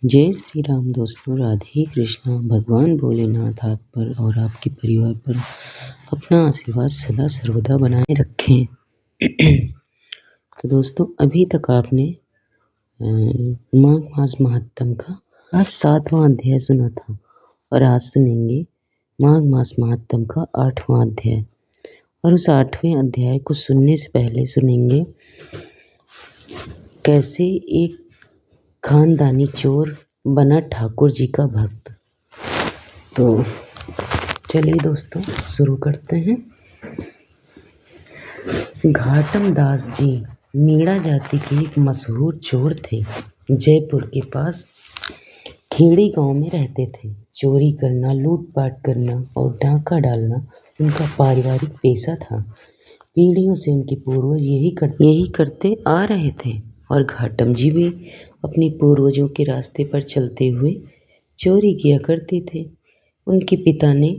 जय श्री राम दोस्तों, राधे कृष्णा। भगवान भोलेनाथ आप पर और आपके परिवार पर अपना आशीर्वाद सदा सर्वदा बनाए रखें। तो दोस्तों, अभी तक आपने माघ मास महात्म का आज 7वां अध्याय सुना था और आज सुनेंगे माघ मास महात्म का 8वां अध्याय। और उस 8वें अध्याय को सुनने से पहले सुनेंगे कैसे एक खानदानी चोर बना ठाकुर जी का भक्त। तो चलिए दोस्तों शुरू करते हैं। घाटम दास जी मीणा जाति के एक मशहूर चोर थे। जयपुर के पास खेड़ी गांव में रहते थे। चोरी करना, लूटपाट करना और डाका डालना उनका पारिवारिक पेशा था। पीढ़ियों से उनके पूर्वज यही करते आ रहे थे और घाटम जी भी अपने पूर्वजों के रास्ते पर चलते हुए चोरी किया करते थे। उनके पिता ने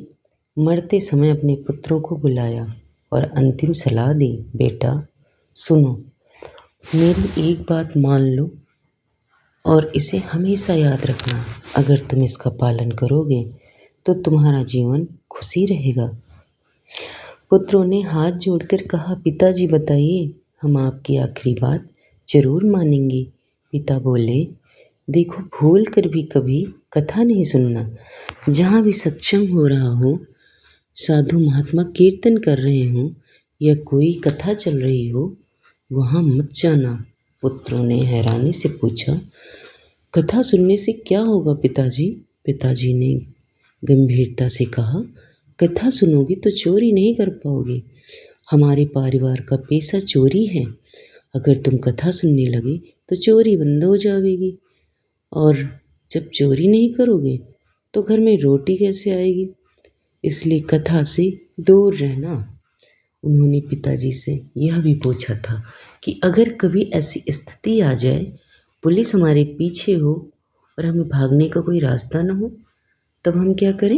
मरते समय अपने पुत्रों को बुलाया और अंतिम सलाह दी, बेटा सुनो, मेरी एक बात मान लो और इसे हमेशा याद रखना। अगर तुम इसका पालन करोगे तो तुम्हारा जीवन खुशी रहेगा। पुत्रों ने हाथ जोड़कर कहा, पिताजी बताइए, हम आपकी आखिरी बात जरूर मानेंगे। पिता बोले, देखो, भूल कर भी कभी कथा नहीं सुनना। जहाँ भी सत्संग हो रहा हो, साधु महात्मा कीर्तन कर रहे हों या कोई कथा चल रही हो, वहाँ मत जाना। पुत्रों ने हैरानी से पूछा, कथा सुनने से क्या होगा पिताजी? पिताजी ने गंभीरता से कहा, कथा सुनोगे तो चोरी नहीं कर पाओगे। हमारे परिवार का पेशा चोरी है। अगर तुम कथा सुनने लगे तो चोरी बंद हो जाएगी और जब चोरी नहीं करोगे तो घर में रोटी कैसे आएगी? इसलिए कथा से दूर रहना। उन्होंने पिताजी से यह भी पूछा था कि अगर कभी ऐसी स्थिति आ जाए, पुलिस हमारे पीछे हो और हमें भागने का कोई रास्ता न हो, तब हम क्या करें?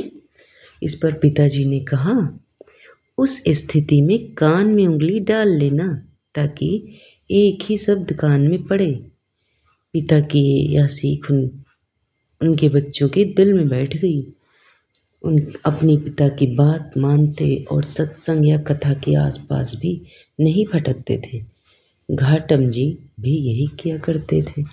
इस पर पिताजी ने कहा, उस स्थिति में कान में उंगली डाल लेना ताकि एक ही शब्द कान में पड़े। पिता की यह सीख उनके बच्चों के दिल में बैठ गई। उन अपने पिता की बात मानते और सत्संग या कथा के आसपास भी नहीं भटकते थे। घाटम जी भी यही किया करते थे।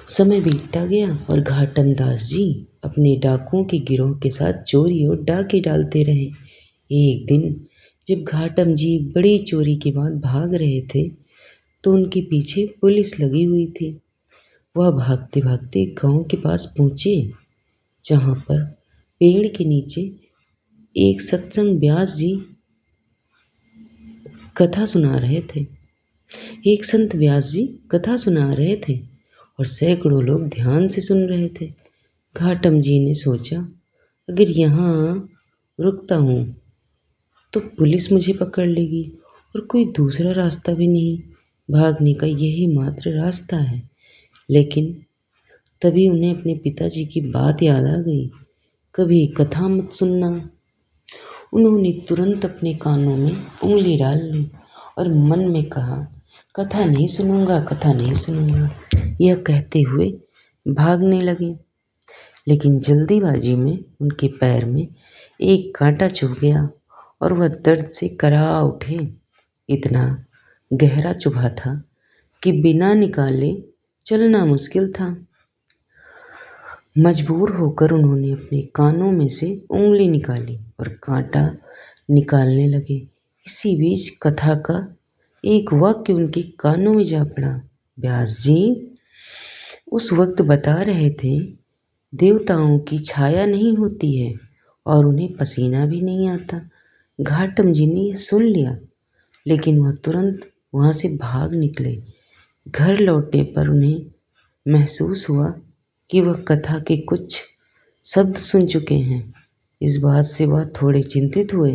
समय बीतता गया और घाटम दास जी अपने डाकुओं के गिरोह के साथ चोरी और डाके डालते रहे। एक दिन जब घाटम जी बड़ी चोरी के बाद भाग रहे थे तो उनके पीछे पुलिस लगी हुई थी। वह भागते भागते गांव के पास पहुंचे, जहां पर पेड़ के नीचे एक सत्संग व्यास जी कथा सुना रहे थे। एक संत व्यास जी कथा सुना रहे थे और सैकड़ों लोग ध्यान से सुन रहे थे। घाटम जी ने सोचा, अगर यहाँ रुकता हूँ तो पुलिस मुझे पकड़ लेगी और कोई दूसरा रास्ता भी नहीं, भागने का यही मात्र रास्ता है। लेकिन तभी उन्हें अपने पिताजी की बात याद आ गई, कभी कथा मत सुनना। उन्होंने तुरंत अपने कानों में उंगली डाल ली और मन में कहा, कथा नहीं सुनूंगा, कथा नहीं सुनूंगा। यह कहते हुए भागने लगे, लेकिन जल्दीबाजी में उनके पैर में एक कांटा चुभ गया और वह दर्द से करा उठे। इतना गहरा चुभा था कि बिना निकाले चलना मुश्किल था। मजबूर होकर उन्होंने अपने कानों में से उंगली निकाली और कांटा निकालने लगे। इसी बीच कथा का एक वाक्य उनके कानों में जा पड़ा। व्यास जी उस वक्त बता रहे थे, देवताओं की छाया नहीं होती है और उन्हें पसीना भी नहीं आता। घाटम जी ने यह सुन लिया, लेकिन वह तुरंत वहाँ से भाग निकले। घर लौटने पर उन्हें महसूस हुआ कि वह कथा के कुछ शब्द सुन चुके हैं। इस बात से वह थोड़े चिंतित हुए,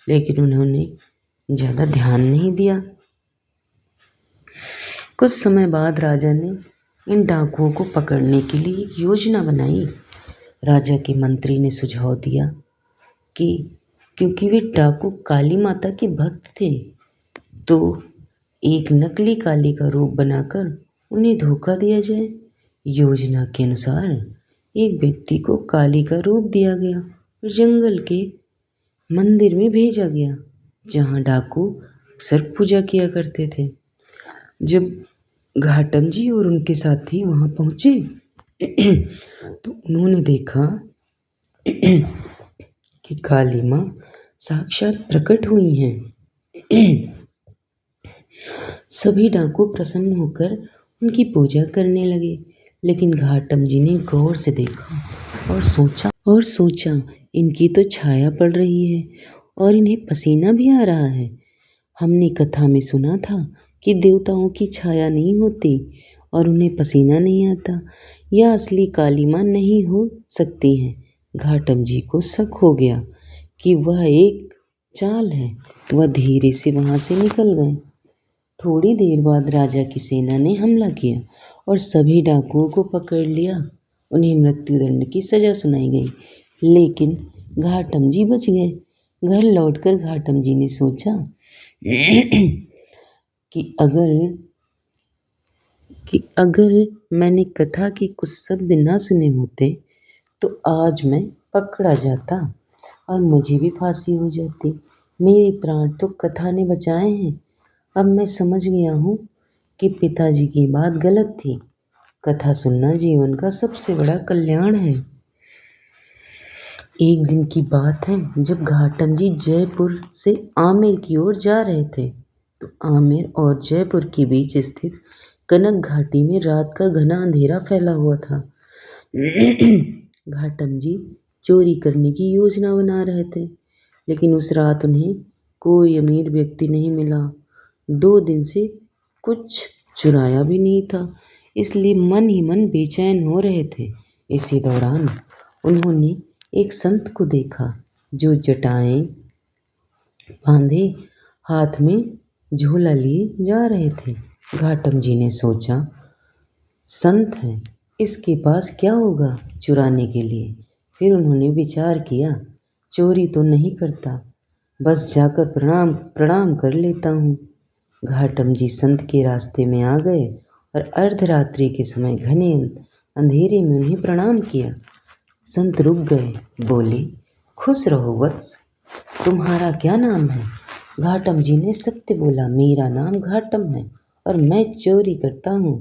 लेकिन उन्होंने ज़्यादा ध्यान नहीं दिया। कुछ समय बाद राजा ने इन डाकुओं को पकड़ने के लिए एक योजना बनाई। राजा के मंत्री ने सुझाव दिया कि क्योंकि वे डाकू काली माता के भक्त थे, तो एक नकली काली का रूप बनाकर उन्हें धोखा दिया जाए। योजना के अनुसार एक व्यक्ति को काली का रूप दिया गया और जंगल के मंदिर में भेजा गया, जहाँ डाकू अक्सर पूजा किया करते थे। जब घाटम जी और उनके साथी वहाँ पहुँचे तो उन्होंने देखा कि काली माँ साक्षात प्रकट हुई हैं। सभी डाकू प्रसन्न होकर उनकी पूजा करने लगे, लेकिन घाटम जी ने गौर से देखा और सोचा इनकी तो छाया पड़ रही है और इन्हें पसीना भी आ रहा है। हमने कथा में सुना था कि देवताओं की छाया नहीं होती और उन्हें पसीना नहीं आता। यह असली काली माँ नहीं हो सकती है। घाटम जी को शक हो गया कि वह एक चाल है। वह धीरे से वहाँ से निकल गए। थोड़ी देर बाद राजा की सेना ने हमला किया और सभी डाकुओं को पकड़ लिया। उन्हें मृत्युदंड की सजा सुनाई गई, लेकिन घाटम जी बच गए। घर लौटकर घाटम जी ने सोचा कि अगर मैंने कथा के कुछ शब्द ना सुने होते तो आज मैं पकड़ा जाता और मुझे भी फांसी हो जाती। मेरे प्राण तो कथा ने बचाए हैं। अब मैं समझ गया हूँ कि पिताजी की बात गलत थी। कथा सुनना जीवन का सबसे बड़ा कल्याण है। एक दिन की बात है, जब घाटम जी जयपुर से आमेर की ओर जा रहे थे तो आमेर और जयपुर के बीच स्थित कनक घाटी में रात का घना अंधेरा फैला हुआ था। घाटम जी चोरी करने की योजना बना रहे थे, लेकिन उस रात उन्हें कोई अमीर व्यक्ति नहीं मिला। 2 दिन से कुछ चुराया भी नहीं था, इसलिए मन ही मन बेचैन हो रहे थे। इसी दौरान उन्होंने एक संत को देखा जो जटाएं बांधे हाथ में झोला लिए जा रहे थे। घाटम जी ने सोचा, संत है, इसके पास क्या होगा चुराने के लिए। फिर उन्होंने विचार किया, चोरी तो नहीं करता, बस जाकर प्रणाम कर लेता हूँ। घाटम जी संत के रास्ते में आ गए और अर्धरात्रि के समय घने अंधेरे में उन्हें प्रणाम किया। संत रुक गए, बोले, खुश रहो वत्स, तुम्हारा क्या नाम है। घाटम जी ने सत्य बोला, मेरा नाम घाटम है और मैं चोरी करता हूँ।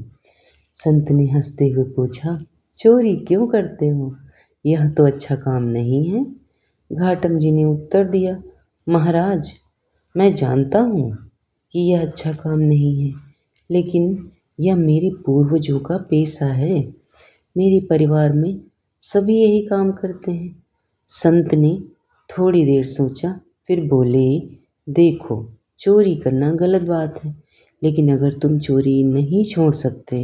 संत ने हंसते हुए पूछा, चोरी क्यों करते हो, यह तो अच्छा काम नहीं है। घाटम जी ने उत्तर दिया, महाराज, मैं जानता हूँ कि यह अच्छा काम नहीं है, लेकिन यह मेरे पूर्वजों का पेशा है। मेरे परिवार में सभी यही काम करते हैं। संत ने थोड़ी देर सोचा, फिर बोले, देखो, चोरी करना गलत बात है, लेकिन अगर तुम चोरी नहीं छोड़ सकते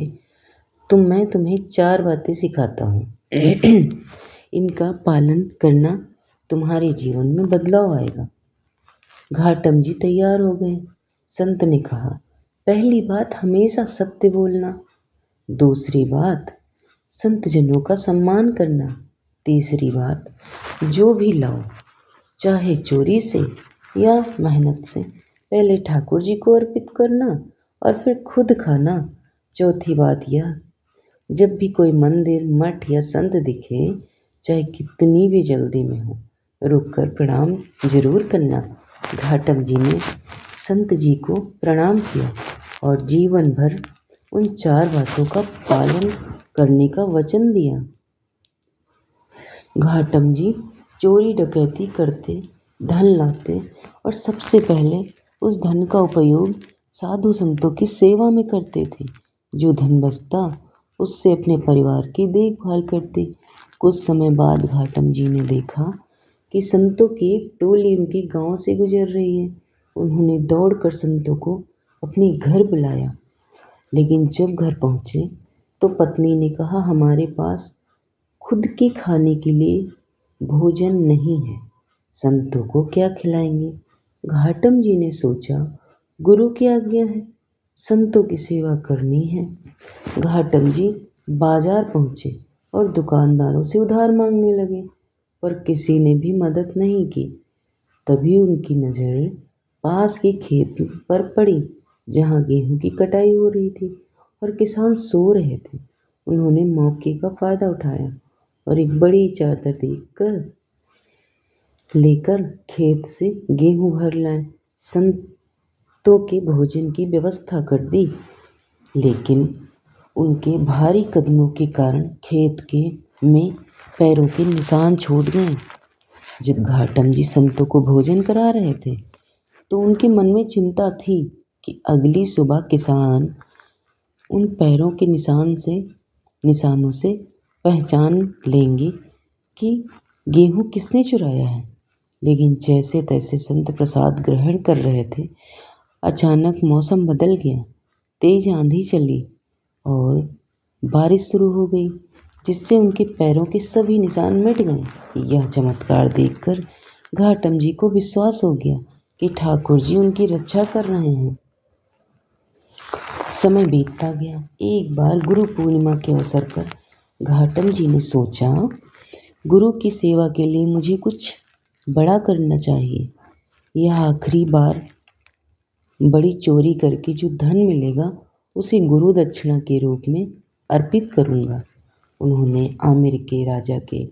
तो मैं तुम्हें 4 बातें सिखाता हूँ। इनका पालन करना, तुम्हारे जीवन में बदलाव आएगा। घाटम जी तैयार हो गए। संत ने कहा, पहली बात, हमेशा सत्य बोलना। दूसरी बात, संत जनों का सम्मान करना। तीसरी बात, जो भी लाओ, चाहे चोरी से या मेहनत से, पहले ठाकुर जी को अर्पित करना और फिर खुद खाना। चौथी बात यह, जब भी कोई मंदिर, मठ या संत दिखे, चाहे कितनी भी जल्दी में हो, रुककर प्रणाम जरूर करना। घाटम जी ने संत जी को प्रणाम किया और जीवन भर उन 4 बातों का पालन करने का वचन दिया। घाटम जी चोरी डकैती करते, धन लाते और सबसे पहले उस धन का उपयोग साधु संतों की सेवा में करते थे। जो धन बचता उससे अपने परिवार की देखभाल करते। कुछ समय बाद घाटम जी ने देखा कि संतों की एक टोली उनके गांव से गुजर रही है। उन्होंने दौड़कर संतों को अपने घर बुलाया, लेकिन जब घर पहुंचे तो पत्नी ने कहा, हमारे पास खुद के खाने के लिए भोजन नहीं है, संतों को क्या खिलाएंगे। घाटम जी ने सोचा, गुरु की आज्ञा है, संतों की सेवा करनी है। घाटम जी बाजार पहुंचे और दुकानदारों से उधार मांगने लगे, पर किसी ने भी मदद नहीं की। तभी उनकी नज़र पास के खेत पर पड़ी, जहाँ गेहूं की कटाई हो रही थी और किसान सो रहे थे। उन्होंने मौके का फायदा उठाया और एक बड़ी चादर लेकर खेत से गेहूं भर लाए। संतों के भोजन की व्यवस्था कर दी, लेकिन उनके भारी कदमों के कारण खेत के में पैरों के निशान छूट गए। जब घाटम जी संतों को भोजन करा रहे थे तो उनके मन में चिंता थी कि अगली सुबह किसान उन पैरों के निशानों से पहचान लेंगे कि गेहूं किसने चुराया है। लेकिन जैसे तैसे संत प्रसाद ग्रहण कर रहे थे, अचानक मौसम बदल गया। तेज आंधी चली और बारिश शुरू हो गई, जिससे उनके पैरों के सभी निशान मिट गए। यह चमत्कार देखकर घाटम जी को विश्वास हो गया कि ठाकुर जी उनकी रक्षा कर रहे हैं। समय बीतता गया। एक बार गुरु पूर्णिमा के अवसर पर घाटम जी ने सोचा, गुरु की सेवा के लिए मुझे कुछ बड़ा करना चाहिए। यह आखिरी बार बड़ी चोरी करके जो धन मिलेगा उसे गुरु दक्षिणा के रूप में अर्पित करूँगा। उन्होंने आमेर के राजा के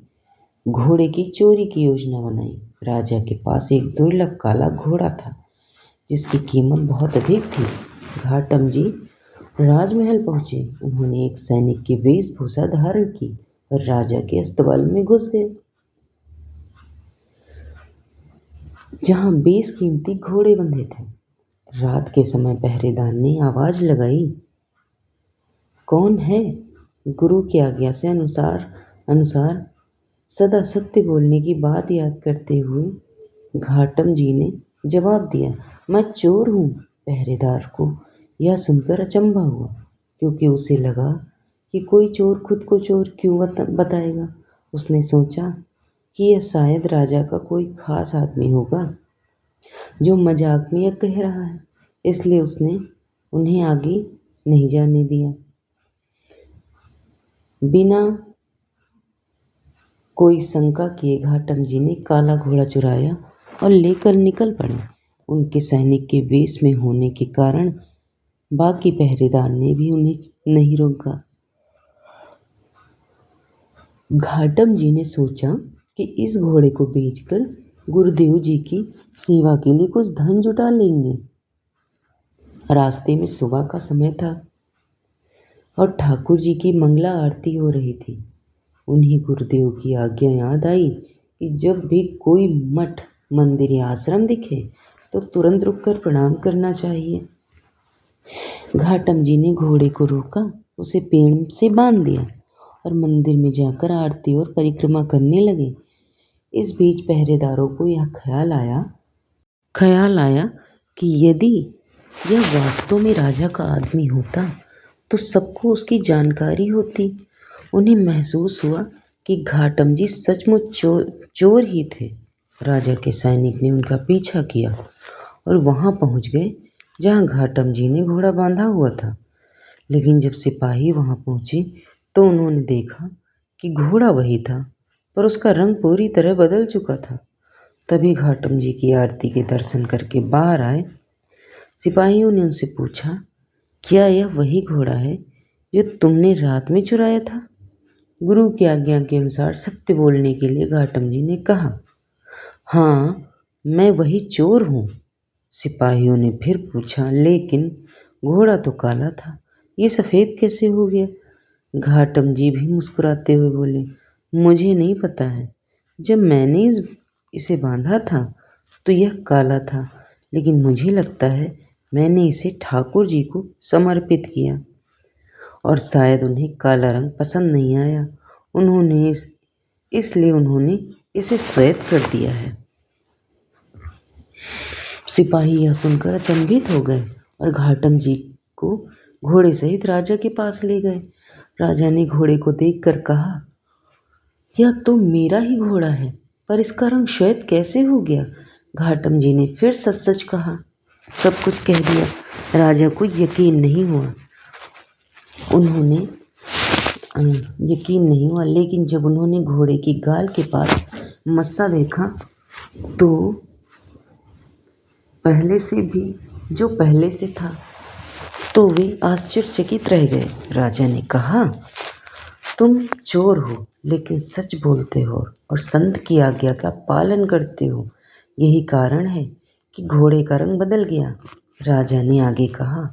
घोड़े की चोरी की योजना बनाई। राजा के पास एक दुर्लभ काला घोड़ा था जिसकी कीमत बहुत अधिक थी। घाटम जी राजमहल पहुंचे। उन्होंने एक सैनिक की वेशभूषा धारण की और राजा के अस्तबल में घुस गए, जहां बेशकीमती घोड़े बंधे थे। रात के समय पहरेदार ने आवाज लगाई, कौन है? गुरु की आज्ञा से अनुसार सदा सत्य बोलने की बात याद करते हुए घाटम जी ने जवाब दिया, मैं चोर हूँ। पहरेदार को यह सुनकर अचंभा हुआ, क्योंकि उसे लगा कि कोई चोर खुद को चोर क्यों बताएगा। उसने सोचा कि यह शायद राजा का कोई खास आदमी होगा जो मजाक में यह कह रहा है, इसलिए उसने उन्हें आगे नहीं जाने दिया। बिना कोई शंका किए घाटम जी ने काला घोड़ा चुराया और लेकर निकल पड़े। उनके सैनिक के वेश में होने के कारण बाकी पहरेदार ने भी उन्हें नहीं रोका। घाटम जी ने सोचा कि इस घोड़े को बेचकर गुरुदेव जी की सेवा के लिए कुछ धन जुटा लेंगे। रास्ते में सुबह का समय था और ठाकुर जी की मंगला आरती हो रही थी। उन्हें गुरुदेव की आज्ञा याद आई कि जब भी कोई मठ, मंदिर या आश्रम दिखे तो तुरंत रुककर प्रणाम करना चाहिए। घाटम जी ने घोड़े को रोका, उसे पेड़ से बांध दिया और मंदिर में जाकर आरती और परिक्रमा करने लगे। इस बीच पहरेदारों को यह ख्याल आया कि यदि यह वास्तव में राजा का आदमी होता तो सबको उसकी जानकारी होती। उन्हें महसूस हुआ कि घाटम जी सचमुच चोर ही थे। राजा के सैनिक ने उनका पीछा किया और वहां पहुंच गए जहां घाटम जी ने घोड़ा बांधा हुआ था। लेकिन जब सिपाही वहां पहुंचे तो उन्होंने देखा कि घोड़ा वही था, पर उसका रंग पूरी तरह बदल चुका था। तभी घाटम जी की आरती के दर्शन करके बाहर आए। सिपाहियों ने उनसे पूछा, क्या यह वही घोड़ा है जो तुमने रात में चुराया था? गुरु की आज्ञा के अनुसार सत्य बोलने के लिए घाटम जी ने कहा, हाँ, मैं वही चोर हूँ। सिपाहियों ने फिर पूछा, लेकिन घोड़ा तो काला था, ये सफ़ेद कैसे हो गया? घाटम जी भी मुस्कुराते हुए बोले, मुझे नहीं पता है। जब मैंने इसे बांधा था तो यह काला था, लेकिन मुझे लगता है मैंने इसे ठाकुर जी को समर्पित किया और शायद उन्हें काला रंग पसंद नहीं आया। इसलिए उन्होंने इसे श्वेत कर दिया है। सिपाही यह सुनकर अचंभित हो गए और घाटम जी को घोड़े सहित राजा के पास ले गए। राजा ने घोड़े को देखकर कहा, यह तो मेरा ही घोड़ा है, पर इसका रंग श्वेत कैसे हो गया? घाटम जी ने फिर सच सच कहा, सब कुछ कह दिया। राजा को यकीन नहीं हुआ, लेकिन जब उन्होंने घोड़े की गाल के पास मस्सा देखा तो पहले से था तो वे आश्चर्यचकित रह गए। राजा ने कहा, तुम चोर हो लेकिन सच बोलते हो और संत की आज्ञा का पालन करते हो। यही कारण है कि घोड़े का रंग बदल गया। राजा ने आगे कहा,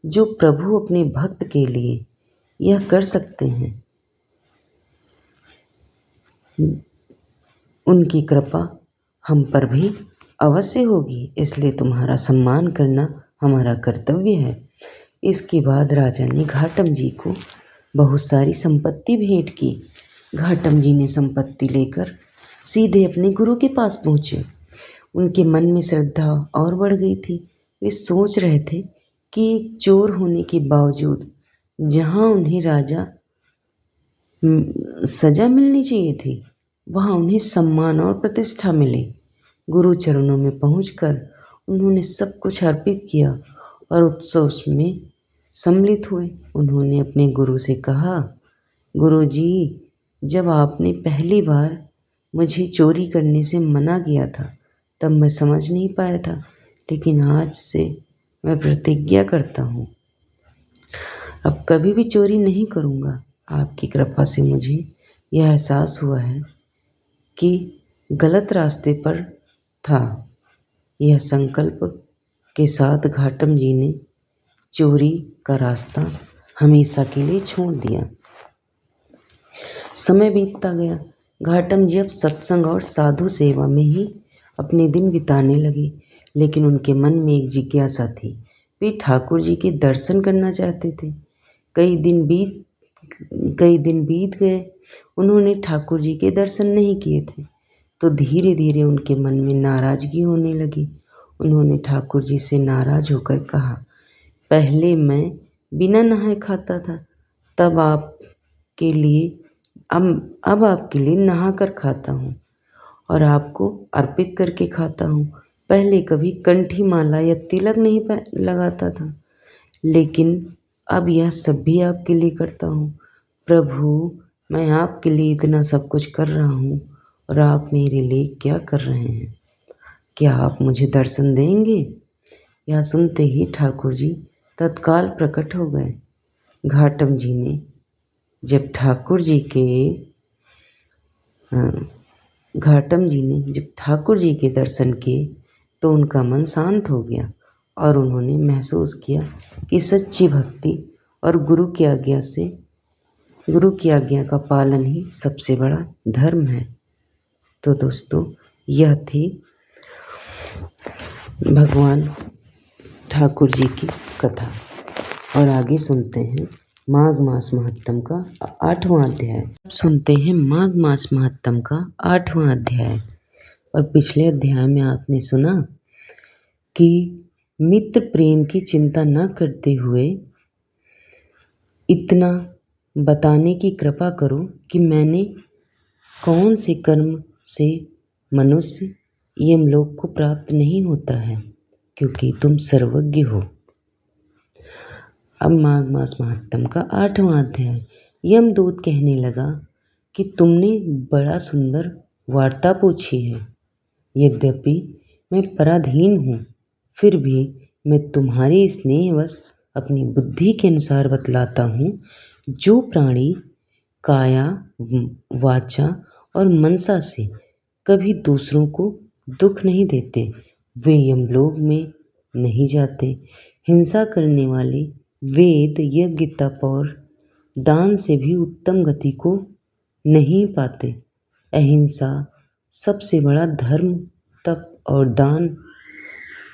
जो प्रभु अपने भक्त के लिए यह कर सकते हैं, उनकी कृपा हम पर भी अवश्य होगी, इसलिए तुम्हारा सम्मान करना हमारा कर्तव्य है। इसके बाद राजा ने घाटम जी को बहुत सारी संपत्ति भेंट की। घाटम जी ने संपत्ति लेकर सीधे अपने गुरु के पास पहुँचे। उनके मन में श्रद्धा और बढ़ गई थी। वे सोच रहे थे कि एक चोर होने के बावजूद जहाँ उन्हें राजा सजा मिलनी चाहिए थी, वहाँ उन्हें सम्मान और प्रतिष्ठा मिले। गुरु चरणों में पहुंचकर उन्होंने सब कुछ अर्पित किया और उत्सव में सम्मिलित हुए। उन्होंने अपने गुरु से कहा, गुरु जी, जब आपने पहली बार मुझे चोरी करने से मना किया था तब मैं समझ नहीं पाया था, लेकिन आज से मैं प्रतिज्ञा करता हूँ अब कभी भी चोरी नहीं करूँगा। आपकी कृपा से मुझे यह एहसास हुआ है कि गलत रास्ते पर था। यह संकल्प के साथ घाटम जी ने चोरी का रास्ता हमेशा के लिए छोड़ दिया। समय बीतता गया। घाटम जी अब सत्संग और साधु सेवा में ही अपने दिन बिताने लगे, लेकिन उनके मन में एक जिज्ञासा थी। वे ठाकुर जी के दर्शन करना चाहते थे। कई दिन बीत गए, उन्होंने ठाकुर जी के दर्शन नहीं किए थे, तो धीरे धीरे उनके मन में नाराज़गी होने लगी। उन्होंने ठाकुर जी से नाराज़ होकर कहा, पहले मैं बिना नहाए खाता था, अब आपके लिए नहा कर खाता हूँ और आपको अर्पित करके खाता हूँ। पहले कभी कंठी माला या तिलक नहीं लगाता था, लेकिन अब यह सब भी आपके लिए करता हूँ। प्रभु, मैं आपके लिए इतना सब कुछ कर रहा हूँ और आप मेरे लिए क्या कर रहे हैं? क्या आप मुझे दर्शन देंगे? यह सुनते ही ठाकुर जी तत्काल प्रकट हो गए। घाटम जी ने जब ठाकुर जी के दर्शन किए तो उनका मन शांत हो गया और उन्होंने महसूस किया कि सच्ची भक्ति और गुरु की आज्ञा का पालन ही सबसे बड़ा धर्म है। तो दोस्तों, यह थी भगवान ठाकुर जी की कथा और आगे सुनते हैं माघ मास महात्म का 8वां अध्याय। सुनते हैं माघ मास महात्म का 8वां अध्याय। और पिछले अध्याय में आपने सुना कि मित्र प्रेम की चिंता न करते हुए इतना बताने की कृपा करो कि मैंने कौन से कर्म से मनुष्य यमलोक को प्राप्त नहीं होता है, क्योंकि तुम सर्वज्ञ हो। अब माघ मास महात्म का 8वां अध्याय। यमदूत कहने लगा कि तुमने बड़ा सुंदर वार्ता पूछी है। यद्यपि मैं पराधीन हूँ, फिर भी मैं तुम्हारी स्नेहवश अपनी बुद्धि के अनुसार बतलाता हूँ। जो प्राणी काया, वाचा और मनसा से कभी दूसरों को दुख नहीं देते, वे यमलोक में नहीं जाते। हिंसा करने वाले वेद, यज्ञ, तप और दान से भी उत्तम गति को नहीं पाते। अहिंसा सबसे बड़ा धर्म, तप और दान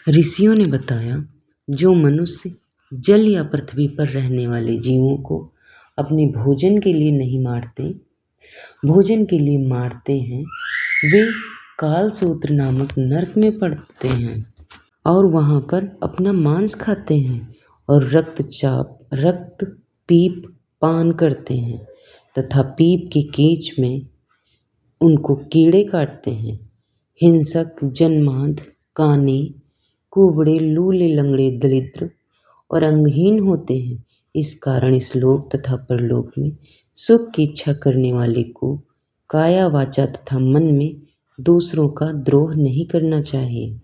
ऋषियों ने बताया। जो मनुष्य जल या पृथ्वी पर रहने वाले जीवों को अपने भोजन के लिए नहीं मारते, भोजन के लिए मारते हैं, वे कालसूत्र नामक नरक में पड़ते हैं और वहाँ पर अपना मांस खाते हैं और रक्त पीप पान करते हैं तथा पीप के कीच में उनको कीड़े काटते हैं। हिंसक, जन्मांध, काने, कुबड़े, लूले, लंगड़े, दरिद्र और अंगहीन होते हैं। इस कारण इस लोक तथा परलोक में सुख की इच्छा करने वाले को काया, वाचा तथा मन में दूसरों का द्रोह नहीं करना चाहिए।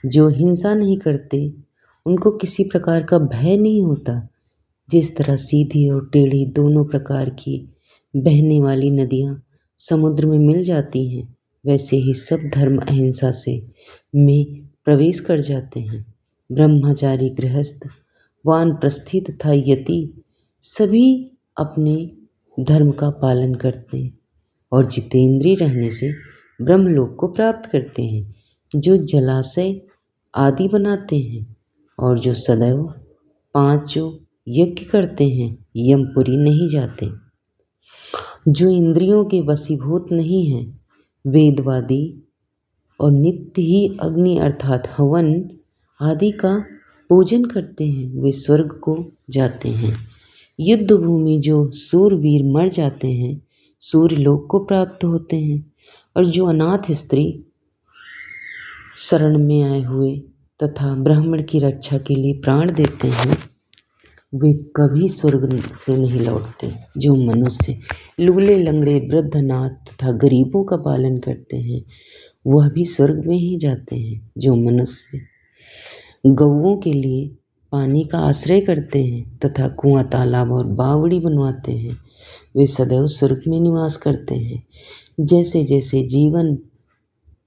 जो हिंसा नहीं करते, उनको किसी प्रकार का भय नहीं होता। जिस तरह सीधी और टेढ़ी दोनों प्रकार की बहने वाली नदियाँ समुद्र में मिल जाती हैं, वैसे ही सब धर्म अहिंसा से में प्रवेश कर जाते हैं। ब्रह्मचारी, गृहस्थ, वानप्रस्थी तथा यति सभी अपने धर्म का पालन करते हैं और जितेंद्रिय रहने से ब्रह्मलोक को प्राप्त करते हैं। जो जलाशय आदि बनाते हैं और जो सदैव पांचों यज्ञ करते हैं, यमपुरी नहीं जाते। जो इंद्रियों के वशीभूत नहीं हैं, वेदवादी और नित्य ही अग्नि अर्थात हवन आदि का पूजन करते हैं, वे स्वर्ग को जाते हैं। युद्ध भूमि जो सूरवीर मर जाते हैं, सूर्यलोक को प्राप्त होते हैं। और जो अनाथ स्त्री शरण में आए हुए तथा ब्राह्मण की रक्षा के लिए प्राण देते हैं, वे कभी स्वर्ग से नहीं लौटते। जो मनुष्य लूले लंगड़े, वृद्ध, अनाथ तथा गरीबों का पालन करते हैं, वह भी स्वर्ग में ही जाते हैं। जो मनुष्य गौओं के लिए पानी का आश्रय करते हैं तथा कुआं, तालाब और बावड़ी बनवाते हैं, वे सदैव स्वर्ग में निवास करते हैं। जैसे जैसे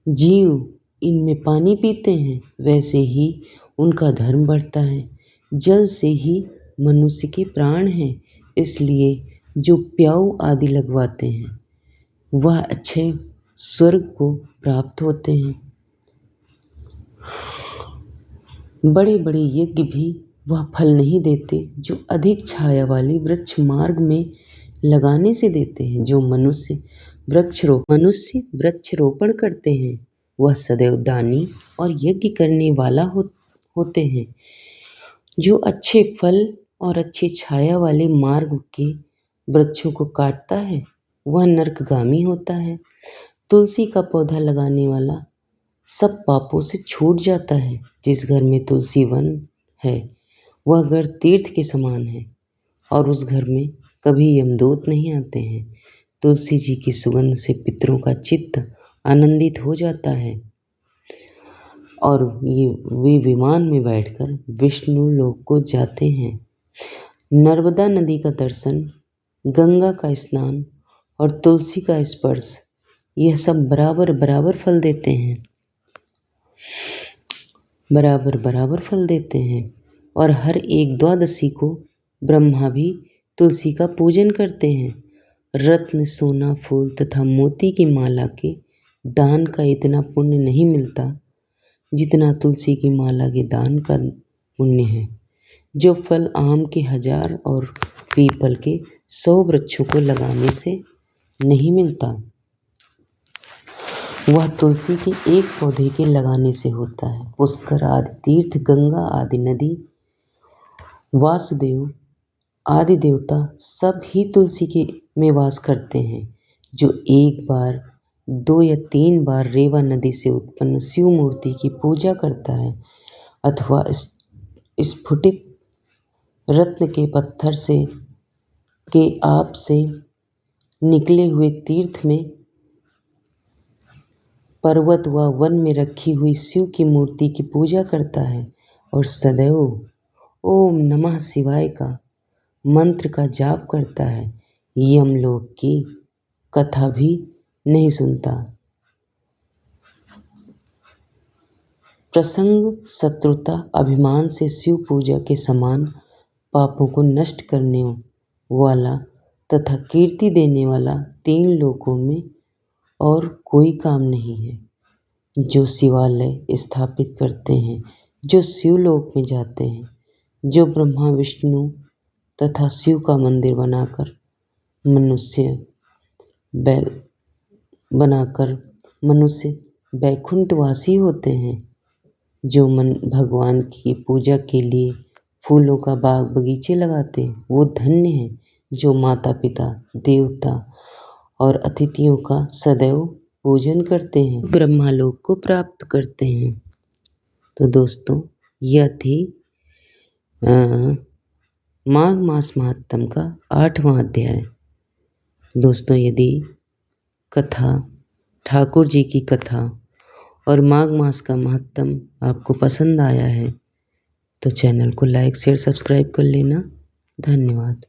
जीव इनमें पानी पीते हैं, वैसे ही उनका धर्म बढ़ता है। जल से ही मनुष्य के प्राण हैं, इसलिए जो प्याऊ आदि लगवाते हैं, वह अच्छे स्वर्ग को प्राप्त होते हैं। बड़े बड़े यज्ञ भी वह फल नहीं देते जो अधिक छाया वाले वृक्ष मार्ग में लगाने से देते हैं। जो मनुष्य वृक्षरोपण करते हैं, वह सदैव दानी और यज्ञ करने वाला होते हैं। जो अच्छे फल और अच्छी छाया वाले मार्ग के वृक्षों को काटता है, वह नरकगामी होता है। तुलसी का पौधा लगाने वाला सब पापों से छूट जाता है। जिस घर में तुलसी वन है, वह घर तीर्थ के समान है और उस घर में कभी यमदूत नहीं आते हैं। तुलसी जी की सुगंध से पितरों का चित्त आनंदित हो जाता है और वे विमान में बैठकर विष्णु लोक को जाते हैं। नर्मदा नदी का दर्शन, गंगा का स्नान और तुलसी का स्पर्श, यह सब बराबर बराबर फल देते हैं। और हर एक द्वादशी को ब्रह्मा भी तुलसी का पूजन करते हैं। रत्न, सोना, फूल तथा मोती की माला के दान का इतना पुण्य नहीं मिलता जितना तुलसी की माला के दान का पुण्य है। जो फल आम के 1000 और पीपल के 100 वृक्षों को लगाने से नहीं मिलता, वह तुलसी के एक पौधे के लगाने से होता है। पुष्कर आदि तीर्थ, गंगा आदि नदी, वासुदेव आदि देवता सब ही तुलसी के में वास करते हैं। जो एक बार, 2 या 3 बार रेवा नदी से उत्पन्न शिव मूर्ति की पूजा करता है अथवा स्फुटित रत्न के पत्थर से के आप से निकले हुए तीर्थ में, पर्वत व वन में रखी हुई शिव की मूर्ति की पूजा करता है और सदैव ओम नमः शिवाय का मंत्र का जाप करता है, यमलोक की कथा भी नहीं सुनता। प्रसंग, शत्रुता, अभिमान से शिव पूजा के समान पापों को नष्ट करने वाला तथा कीर्ति देने वाला 3 लोकों में और कोई काम नहीं है। जो शिवालय स्थापित करते हैं, जो शिवलोक में जाते हैं, जो ब्रह्मा, विष्णु तथा शिव का मंदिर बनाकर मनुष्य वैकुंठवासी होते हैं। जो भगवान की पूजा के लिए फूलों का बाग बगीचे लगाते हैं, वो धन्य हैं। जो माता पिता, देवता और अतिथियों का सदैव पूजन करते हैं, ब्रह्मालोक को प्राप्त करते हैं। तो दोस्तों, यह थी माघ मास महात्म का 8वां अध्याय। दोस्तों, यदि कथा, ठाकुर जी की कथा और माघ मास का महात्म आपको पसंद आया है तो चैनल को लाइक, शेयर, सब्सक्राइब कर लेना। धन्यवाद।